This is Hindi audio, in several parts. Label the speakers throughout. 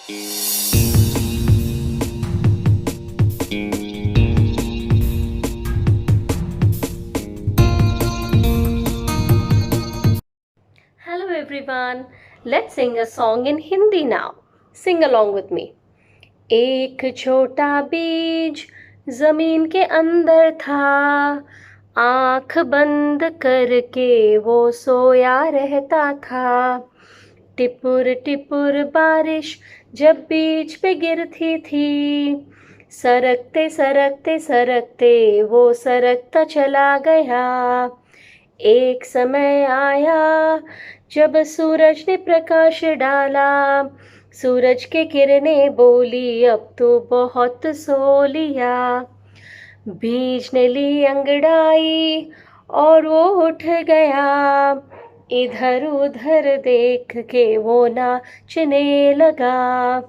Speaker 1: Hello everyone, let's sing a song in Hindi now. Sing along with me. एक छोटा बीज जमीन के अंदर था, आंख बंद करके वो सोया रहता था। टिपुर टिपुर बारिश जब बीज पे गिरती थी, सरकते सरकते सरकते वो सरकता चला गया। एक समय आया जब सूरज ने प्रकाश डाला, सूरज के किरणें बोली अब तो बहुत सो लिया। बीज ने ली अंगड़ाई और वो उठ गया, इधर उधर देख के वो नाचने लगा।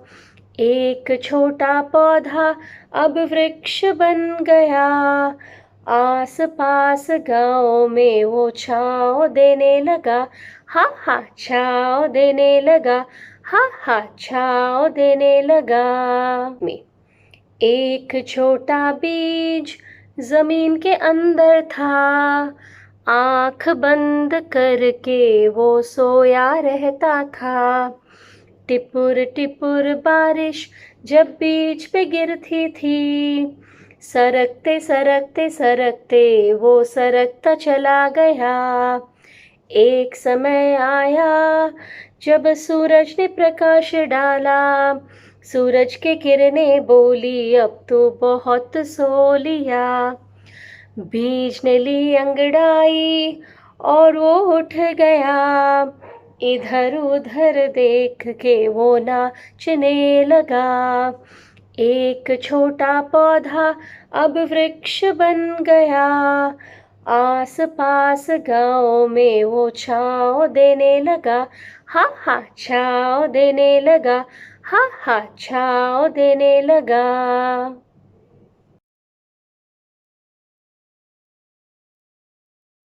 Speaker 1: एक छोटा पौधा अब वृक्ष बन गया, आस पास गाँव में वो छाँव देने लगा। हा हा छाँव देने लगा, हा हा छाँव देने लगा। एक छोटा बीज जमीन के अंदर था, आंख बंद करके वो सोया रहता था। टिपुर टिपुर बारिश जब बीज पे गिरती थी, सरकते सरकते सरकते वो सरकता चला गया। एक समय आया जब सूरज ने प्रकाश डाला, सूरज के किरणें बोली अब तो बहुत सो लिया। बीज ने ली अंगड़ाई और वो उठ गया, इधर उधर देख के वो नाचने लगा। एक छोटा पौधा अब वृक्ष बन गया, आस पास गाँव में वो छाँव देने लगा। हा हा छाँव देने लगा, हा हा छाँव देने लगा।